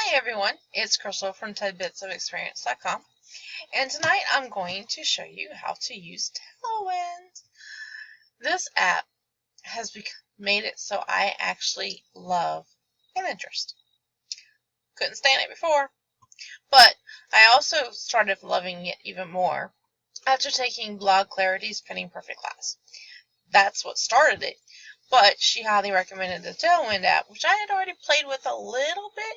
Hi everyone, it's Crystal from tidbitsofexperience.com, and tonight I'm going to show you how to use Tailwind. This app has made it so I actually love Pinterest. Couldn't stand it before, but I also started loving it even more after taking Blog Clarity's Pinning Perfect class. That's what started it, but she highly recommended the Tailwind app, which I had already played with a little bit,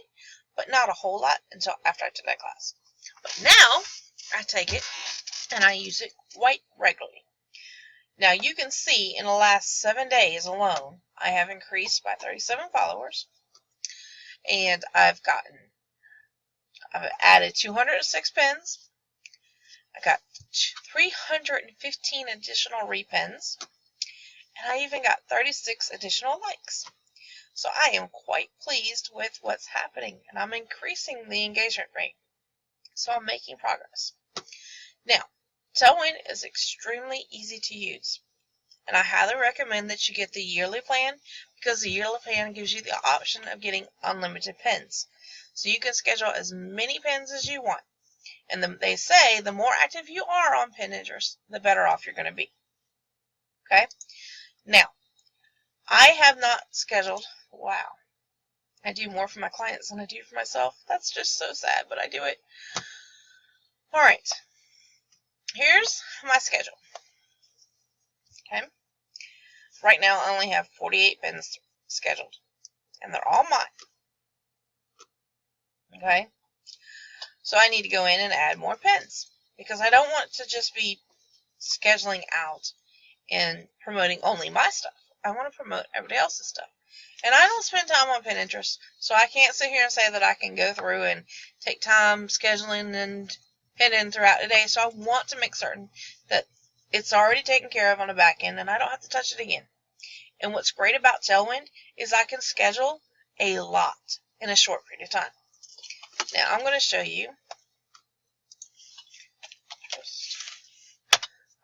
but not a whole lot until after I took that class. But now, I take it, and I use it quite regularly. Now, you can see in the last 7 days alone, I have increased by 37 followers, and I've added 206 pins. I got 315 additional repins, and I even got 36 additional likes. So I am quite pleased with what's happening, and I'm increasing the engagement rate. So I'm making progress. Now, Tailwind is extremely easy to use, and I highly recommend that you get the yearly plan, because the yearly plan gives you the option of getting unlimited pins. So you can schedule as many pins as you want. And they say the more active you are on Pinterest, the better off you're going to be. Okay? Now, I have not scheduled, wow, I do more for my clients than I do for myself. That's just so sad, but I do it. Alright, here's my schedule. Okay? Right now I only have 48 pins scheduled, and they're all mine. Okay? So I need to go in and add more pins, because I don't want to just be scheduling out and promoting only my stuff. I want to promote everybody else's stuff. And I don't spend time on Pinterest, so I can't sit here and say that I can go through and take time scheduling and pinning throughout the day. So I want to make certain that it's already taken care of on the back end and I don't have to touch it again. And what's great about Tailwind is I can schedule a lot in a short period of time. Now I'm going to show you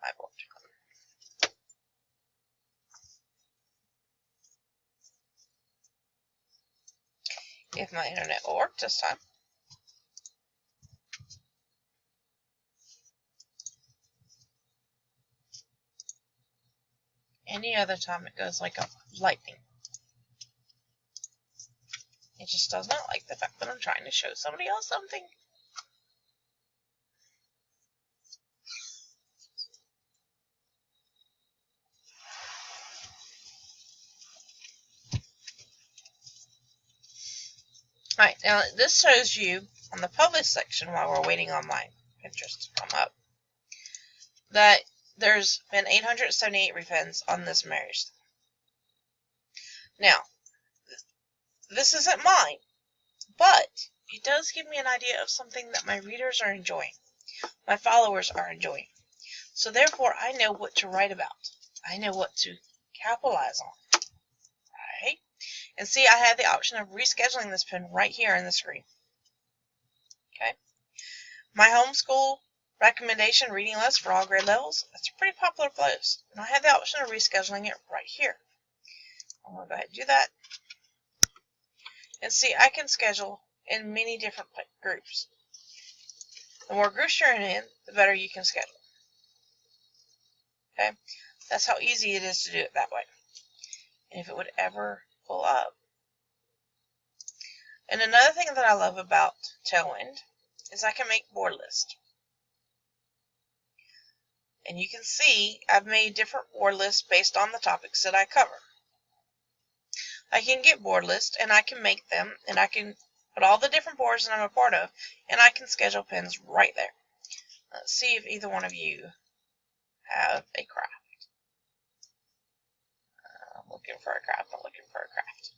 my board. If my internet will work this time. Any other time it goes like a lightning. It just does not like the fact that I'm trying to show somebody else something. Alright, now this shows you on the publish section while we're waiting on my Pinterest to come up that there's been 878 repins on this marriage. Now, this isn't mine, but it does give me an idea of something that my readers are enjoying, my followers are enjoying. So therefore, I know what to write about. I know what to capitalize on. Alright? And see, I have the option of rescheduling this pin right here on the screen. Okay? My homeschool recommendation reading list for all grade levels, that's a pretty popular post. And I have the option of rescheduling it right here. I'm going to go ahead and do that. And see, I can schedule in many different groups. The more groups you're in, the better you can schedule. Okay? That's how easy it is to do it that way. And if it would ever pull up. And another thing that I love about Tailwind is I can make board lists. And you can see I've made different board lists based on the topics that I cover. I can get board lists and I can make them and I can put all the different boards that I'm a part of and I can schedule pins right there. Let's see if either one of you have a craft. I'm looking for a craft. I'm looking for a craft.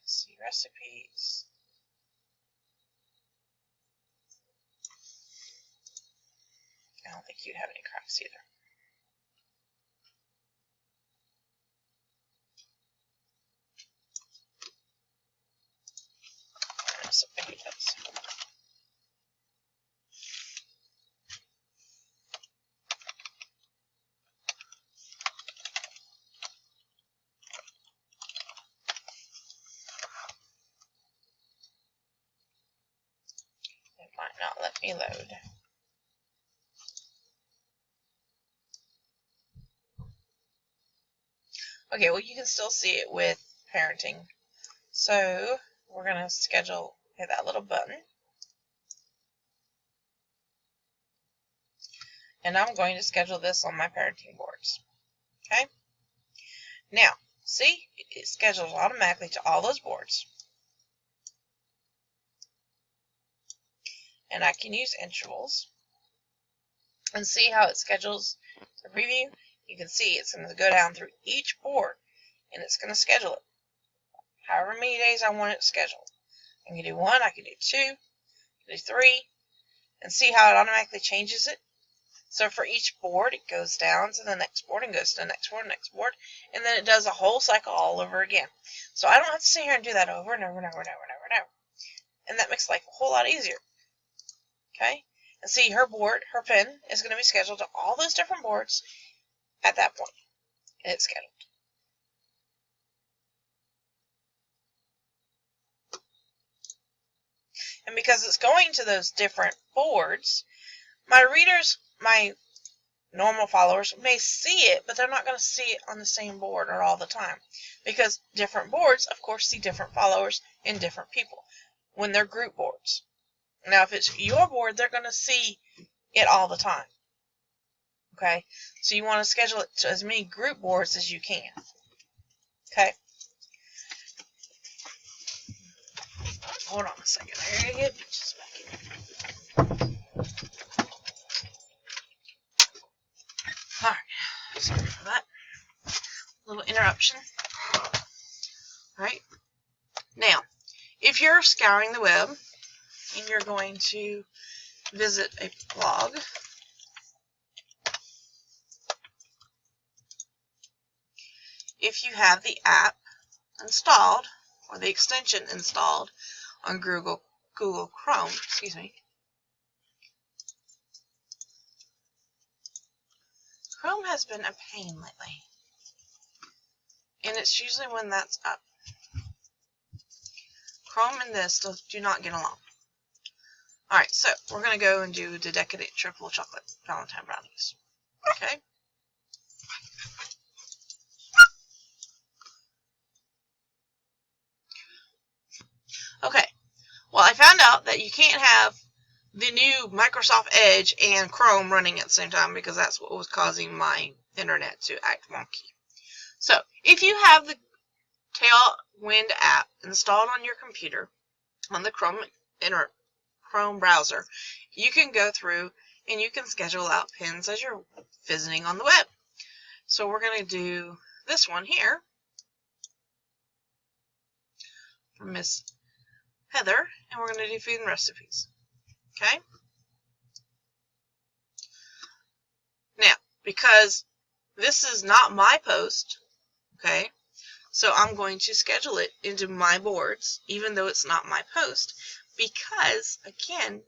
Let's see recipes. I don't think you'd have any crafts either. Recipe does. payload. Okay, well, you can still see it with parenting. So we're going to schedule, hit that little button. And I'm going to schedule this on my parenting boards. Okay? Now, see, it schedules automatically to all those boards. And I can use intervals and see how it schedules the preview. You can see it's going to go down through each board and it's going to schedule it however many days I want it scheduled. I can do 1, I can do 2, I can do 3, and see how it automatically changes it. So for each board, it goes down to the next board and goes to the next board, and then it does a whole cycle all over again. So I don't have to sit here and do that over and over and over and over and over and over. And that makes life a whole lot easier. Okay? And see, her board, her pen, is going to be scheduled to all those different boards at that point. And it's scheduled. And because it's going to those different boards, my readers, my normal followers, may see it, but they're not going to see it on the same board or all the time. Because different boards, of course, see different followers and different people when they're group boards. Now, if it's your board, they're going to see it all the time. Okay? So you want to schedule it to as many group boards as you can. Okay? Hold on a second. I gotta get pictures back in. Alright. Sorry for that. Little interruption. Alright. Now, if you're scouring the web and you're going to visit a blog, if you have the app installed or the extension installed on Google Chrome, Chrome has been a pain lately, and it's usually when that's up. Chrome and this do not get along. Alright, so we're going to go and do the Decadent Triple Chocolate Valentine Brownies. Okay? Okay, well, I found out that you can't have the new Microsoft Edge and Chrome running at the same time because that's what was causing my internet to act wonky. So, if you have the Tailwind app installed on your computer, on the Chrome browser, you can go through and you can schedule out pins as you're visiting on the web. So we're going to do this one here from Miss Heather, and we're going to do food and recipes. Okay? Now, because this is not my post, okay, so I'm going to schedule it into my boards, even though it's not my post, because, again,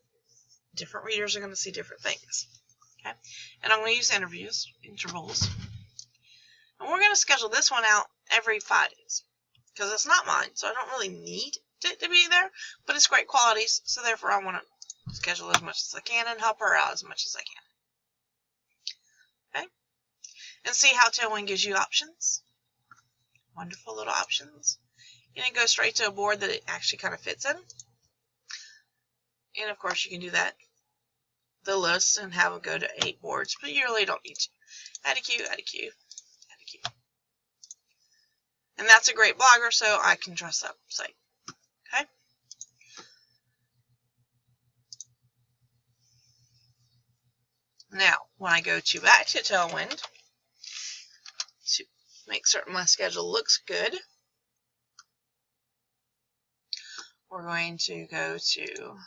different readers are going to see different things. Okay? And I'm going to use intervals. And we're going to schedule this one out every 5 days, because it's not mine, so I don't really need it to be there, but it's great quality, so therefore I want to schedule as much as I can and help her out as much as I can. Okay? And see how Tailwind gives you options. Wonderful little options. And it goes straight to a board that it actually kind of fits in. And of course you can do that, the list, and have it go to 8 boards, but you really don't need to. Add a queue, add a queue, add a queue. And that's a great blogger, so I can trust that site. Okay? Now, when I go back to Tailwind, to make certain my schedule looks good, we're going to go to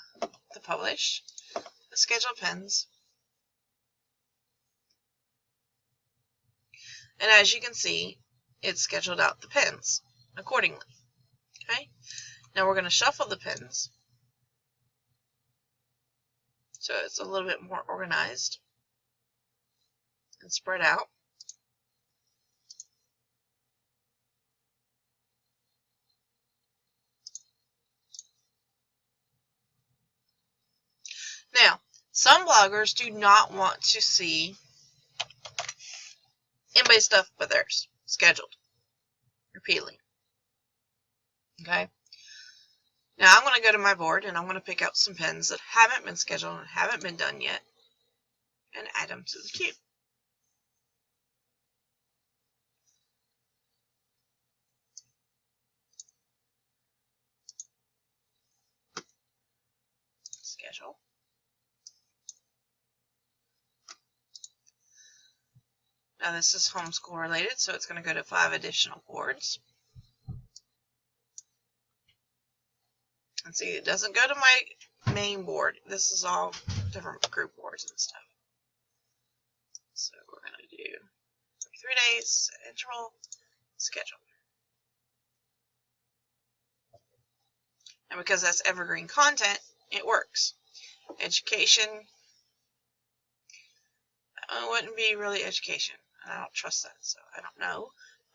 the Publish, the Schedule Pins, and as you can see, it's scheduled out the pins accordingly. Okay? Now we're going to shuffle the pins so it's a little bit more organized and spread out. Now, bloggers do not want to see anybody's stuff but theirs scheduled repeatedly. Okay? Now I'm going to go to my board and I'm going to pick out some pens that haven't been scheduled and haven't been done yet and add them to the queue. Schedule. Now this is homeschool related, so it's going to go to 5 additional boards. And see, it doesn't go to my main board. This is all different group boards and stuff. So we're going to do 3 days, interval, schedule. And because that's evergreen content, it works. Education, wouldn't be really education. I don't trust that, so I don't know.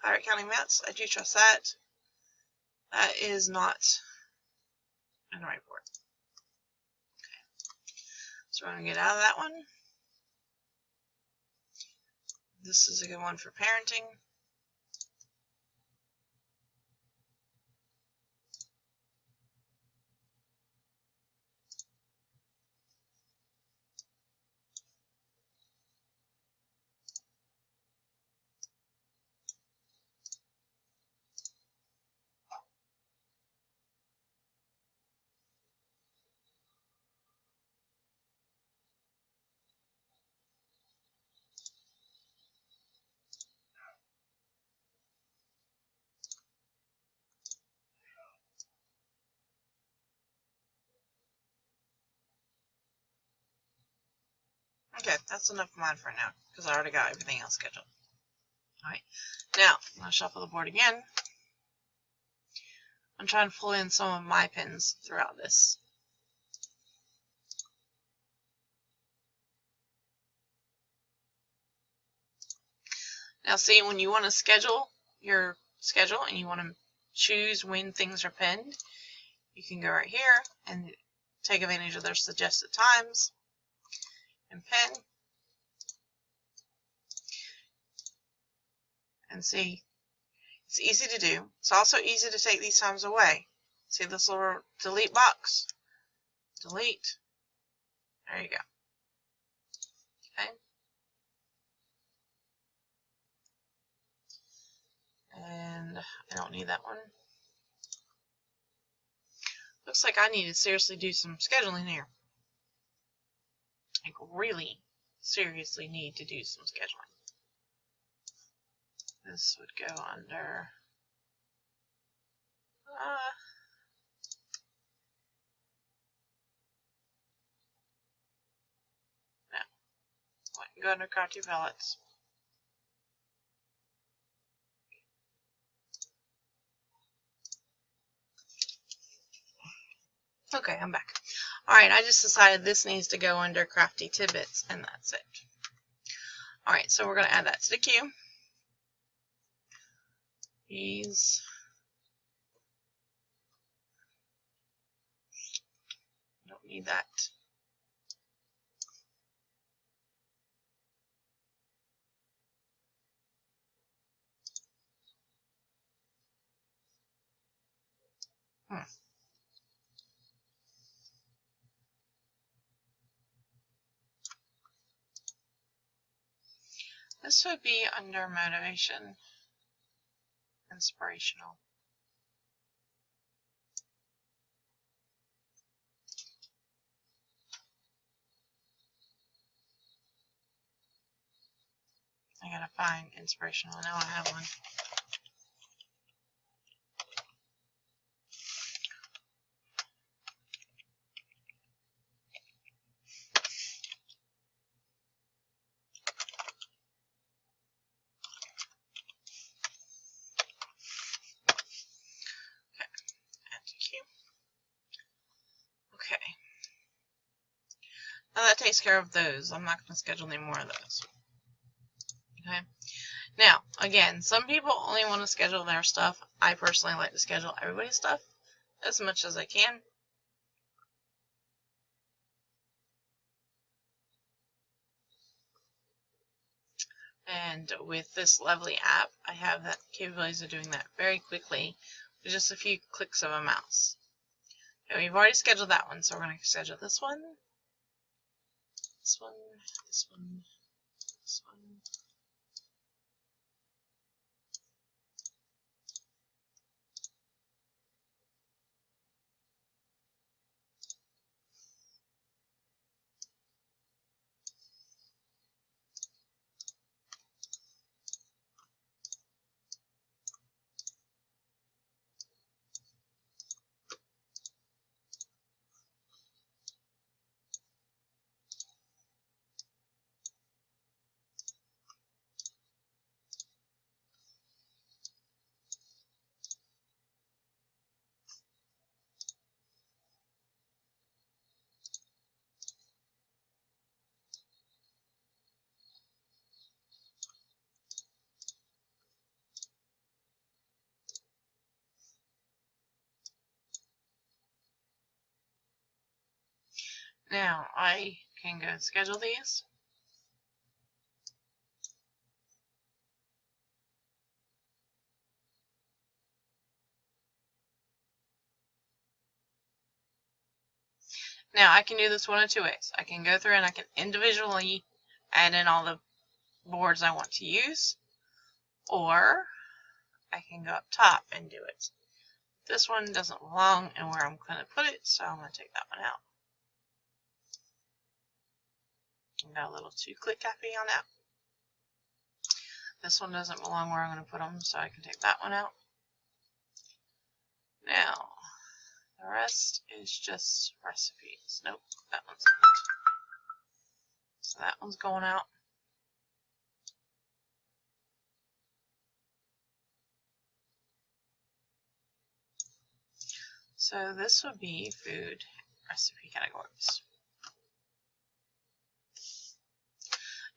Pirate County Maths, I do trust that. That is not in the right board. Okay. So we're going to get out of that one. This is a good one for parenting. Okay, that's enough of mine for now, because I already got everything else scheduled. Alright, now, I'm going to shuffle the board again. I'm trying to pull in some of my pins throughout this. Now see, when you want to schedule your schedule and you want to choose when things are pinned, you can go right here and take advantage of their suggested times and pin. And see, it's easy to do. It's also easy to take these times away. See this little delete box? Delete. There you go. Okay. And I don't need that one. Looks like I need to seriously do some scheduling here. Like really seriously need to do some scheduling. This would go under no. Go under crafty pellets. Okay, I'm back. Alright, I just decided this needs to go under crafty tidbits, and that's it. Alright, so we're going to add that to the queue. These. Don't need that. This would be under motivation, inspirational. I gotta find inspirational. I know I have one. Okay. Now that takes care of those. I'm not going to schedule any more of those. Okay. Now, again, some people only want to schedule their stuff. I personally like to schedule everybody's stuff as much as I can. And with this lovely app, I have the capabilities of doing that very quickly with just a few clicks of a mouse. And we've already scheduled that one, so we're going to schedule this one, this one, this one, this one. Now I can go schedule these. Now I can do this one of two ways. I can go through and I can individually add in all the boards I want to use, or I can go up top and do it. This one doesn't belong in where I'm going to put it, so I'm going to take that one out. Got a little two-click happy on that. This one doesn't belong where I'm going to put them, so I can take that one out. Now, the rest is just recipes. Nope, that one's out. So that one's going out. So this would be food recipe categories.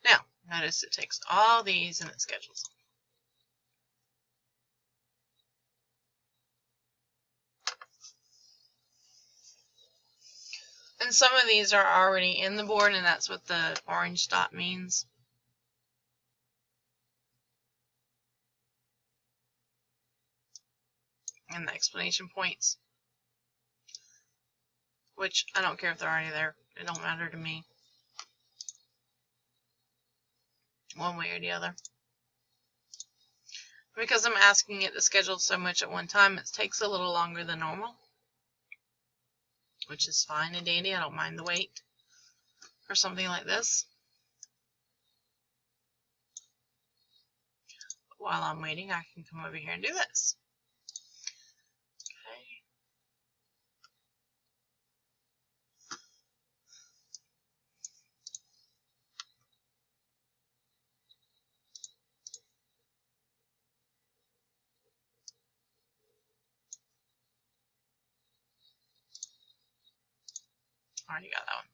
Now, notice it takes all these and it schedules them. And some of these are already in the board, and that's what the orange dot means. And the explanation points, which I don't care if they're already there. It don't matter to me, one way or the other. Because I'm asking it to schedule so much at one time, it takes a little longer than normal, which is fine and dandy. I don't mind the wait for something like this. But while I'm waiting, I can come over here and do this. Okay. Already got that one.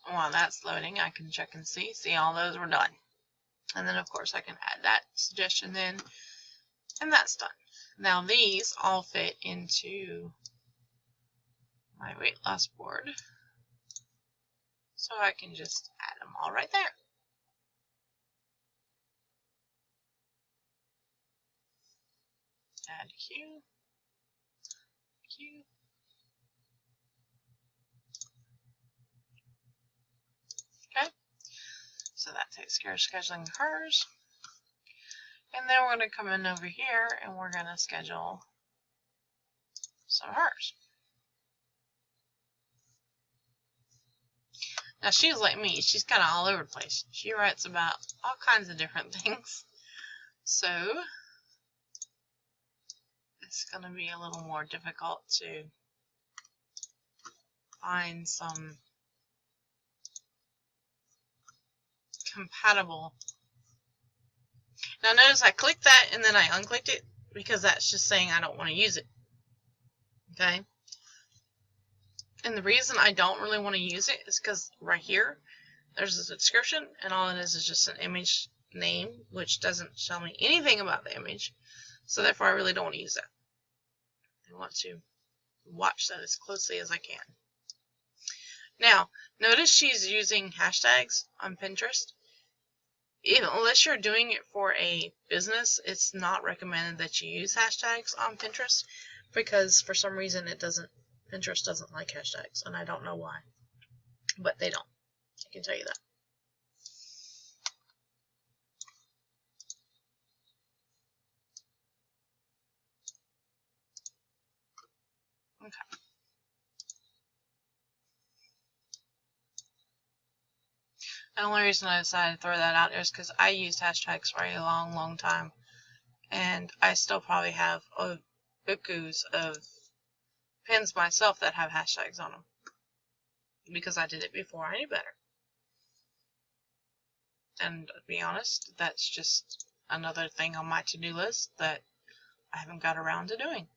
And while that's loading, I can check and see all those were done. And then of course I can add that suggestion in, and that's done. Now these all fit into my weight loss board, so I can just add them all right there. Add Q, Q. Okay, so that takes care of scheduling hers. And then we're going to come in over here and we're going to schedule some of hers. Now she's like me, she's kind of all over the place. She writes about all kinds of different things. So it's going to be a little more difficult to find some compatible. Now notice I clicked that and then I unclicked it because that's just saying I don't want to use it. Okay? And the reason I don't really want to use it is because right here there's a description and all it is just an image name which doesn't tell me anything about the image. So therefore I really don't want to use that. I want to watch that as closely as I can. Now, notice she's using hashtags on Pinterest. Unless you're doing it for a business, it's not recommended that you use hashtags on Pinterest because for some reason Pinterest doesn't like hashtags, and I don't know why, but they don't. I can tell you that. Okay. The only reason I decided to throw that out there is because I used hashtags for a long, long time, and I still probably have bukus of pins myself that have hashtags on them because I did it before I knew better. And to be honest, that's just another thing on my to-do list that I haven't got around to doing.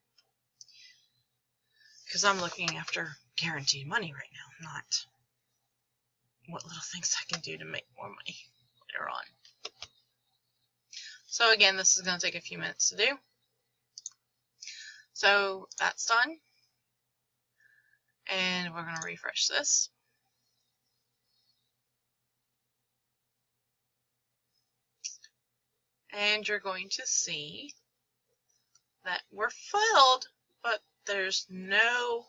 Because I'm looking after guaranteed money right now, not what little things I can do to make more money later on. So again, this is going to take a few minutes to do. So that's done. And we're going to refresh this. And you're going to see that we're filled, but there's no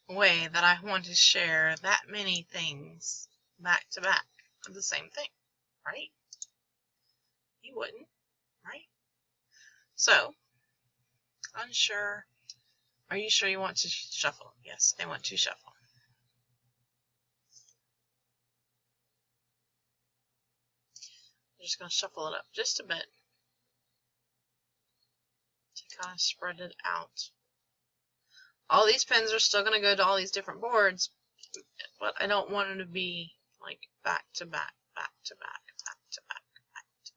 way that I want to share that many things back to back of the same thing, right? You wouldn't, right? So, unsure. Are you sure you want to shuffle? Yes, I want to shuffle. I'm just going to shuffle it up just a bit to kind of spread it out. All these pins are still going to go to all these different boards, but I don't want them to be like back to back, back to back, back to back, back to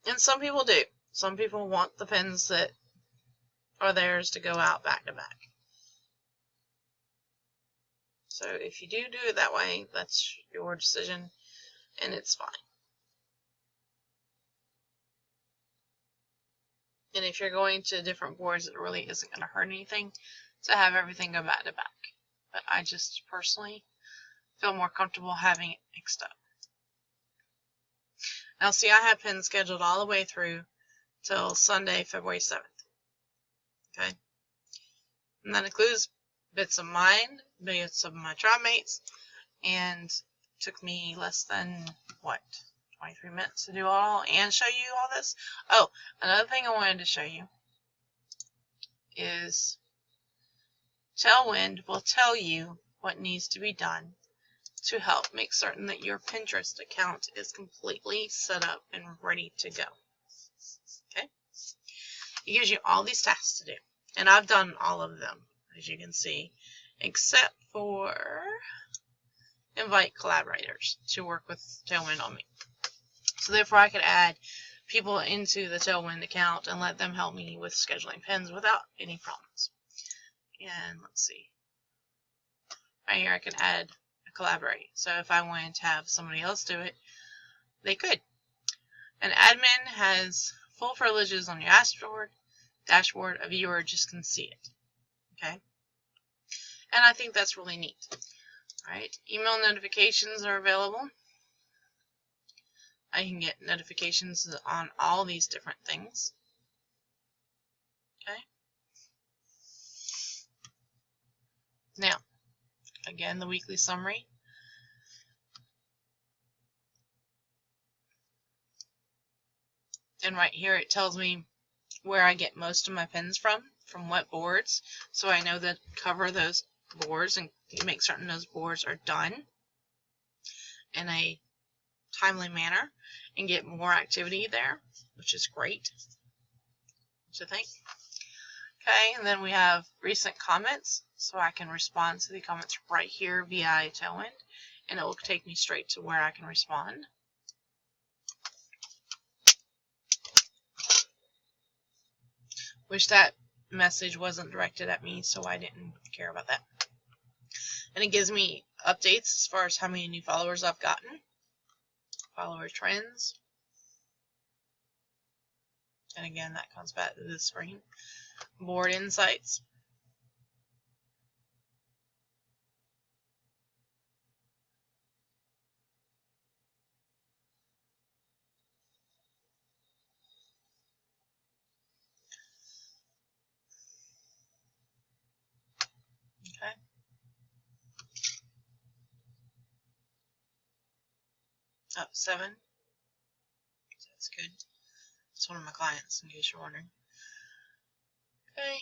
back. And some people do. Some people want the pins that are theirs to go out back to back. So if you do it that way, that's your decision, and it's fine. And if you're going to different boards, it really isn't going to hurt anything to have everything go back to back. But I just personally feel more comfortable having it mixed up. Now see, I have pins scheduled all the way through till Sunday, February 7th. Okay? And that includes bits of mine, bits of my tribe mates, and it took me less than, what, 23 minutes to do all and show you all this. Oh, another thing I wanted to show you is Tailwind will tell you what needs to be done to help make certain that your Pinterest account is completely set up and ready to go. Okay? It gives you all these tasks to do. And I've done all of them, as you can see, except for invite collaborators to work with Tailwind on me. So therefore I could add people into the Tailwind account and let them help me with scheduling pins without any problems. And let's see. Right here I can add a collaborate. So if I wanted to have somebody else do it, they could. An admin has full privileges on your dashboard. A viewer just can see it. Okay? And I think that's really neat. Alright, email notifications are available. I can get notifications on all these different things. Okay? Now, again, the weekly summary. And right here it tells me where I get most of my pins from what boards, so I know that cover those boards and make certain those boards are done in a timely manner and get more activity there, which is great. to think. Okay, and then we have recent comments, so I can respond to the comments right here via Tailwind, and it will take me straight to where I can respond. Wish that message wasn't directed at me, so I didn't care about that. And it gives me updates as far as how many new followers I've gotten, follower trends, and again that comes back to this screen. Board insights. Okay. Up 7. That's good. It's one of my clients, in case you're wondering. Okay.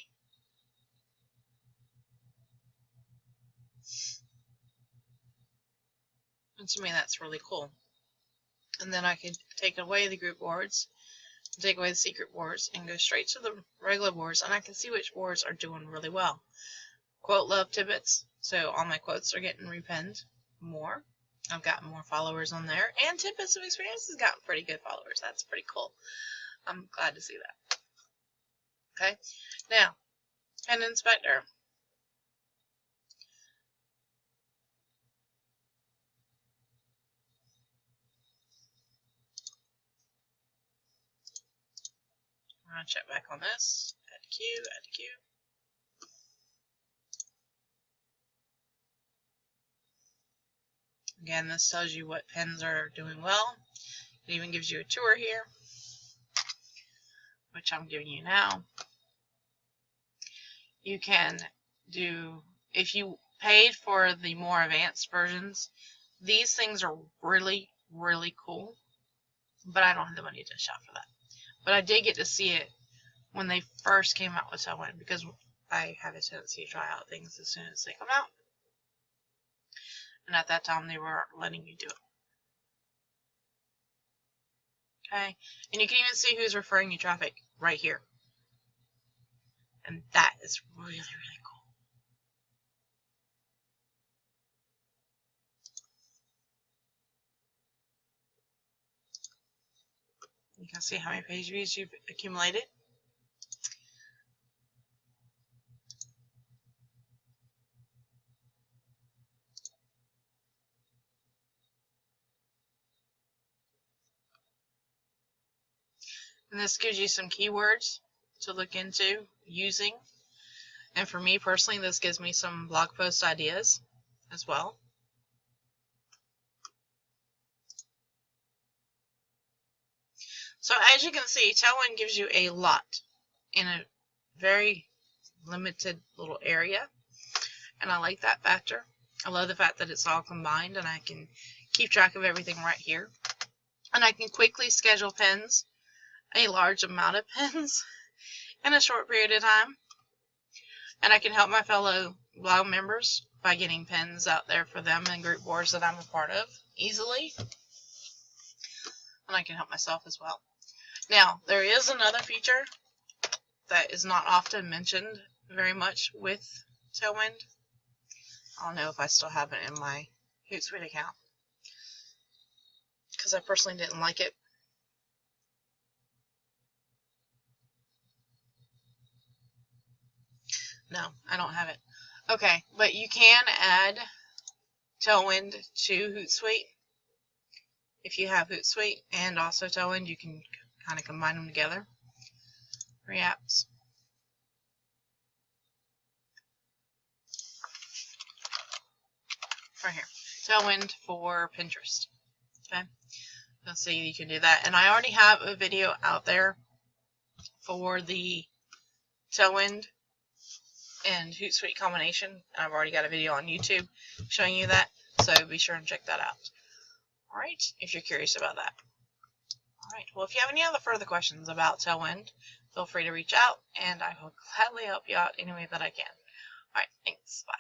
And to me, that's really cool. And then I could take away the group boards, take away the secret boards, and go straight to the regular boards, and I can see which boards are doing really well. Quote love tidbits, so all my quotes are getting repinned more. I've gotten more followers on there, and tidbits of experience has gotten pretty good followers. That's pretty cool. I'm glad to see that. Okay, now, pen inspector. I'm going to check back on this. Add to queue, add to queue. Again, this tells you what pens are doing well. It even gives you a tour here, which I'm giving you now. You can do, if you paid for the more advanced versions, these things are really, really cool, but I don't have the money to shop for that. But I did get to see it when they first came out with Tailwind, because I have a tendency to try out things as soon as they come out. And at that time, they were letting you do it. Okay, and you can even see who's referring you traffic right here. And that is really, really cool. You can see how many page views you've accumulated. And this gives you some keywords to look into using. And for me personally, this gives me some blog post ideas as well. So as you can see, Tailwind gives you a lot in a very limited little area. And I like that factor. I love the fact that it's all combined and I can keep track of everything right here. And I can quickly schedule pens, a large amount of pens, in a short period of time. And I can help my fellow blog members by getting pens out there for them and group boards that I'm a part of easily. And I can help myself as well. Now, there is another feature that is not often mentioned very much with Tailwind. I don't know if I still have it in my Hootsuite account, because I personally didn't like it. No, I don't have it. Okay, but you can add Tailwind to Hootsuite. If you have Hootsuite and also Tailwind, you can kind of combine them together. Free apps. Right here. Tailwind for Pinterest. Okay. Let's see, you can do that. And I already have a video out there for the Tailwind and Hootsuite combination. I've already got a video on YouTube showing you that, so be sure and check that out. Alright, if you're curious about that. Alright, well, if you have any other further questions about Tailwind, feel free to reach out, and I will gladly help you out any way that I can. Alright, thanks, bye.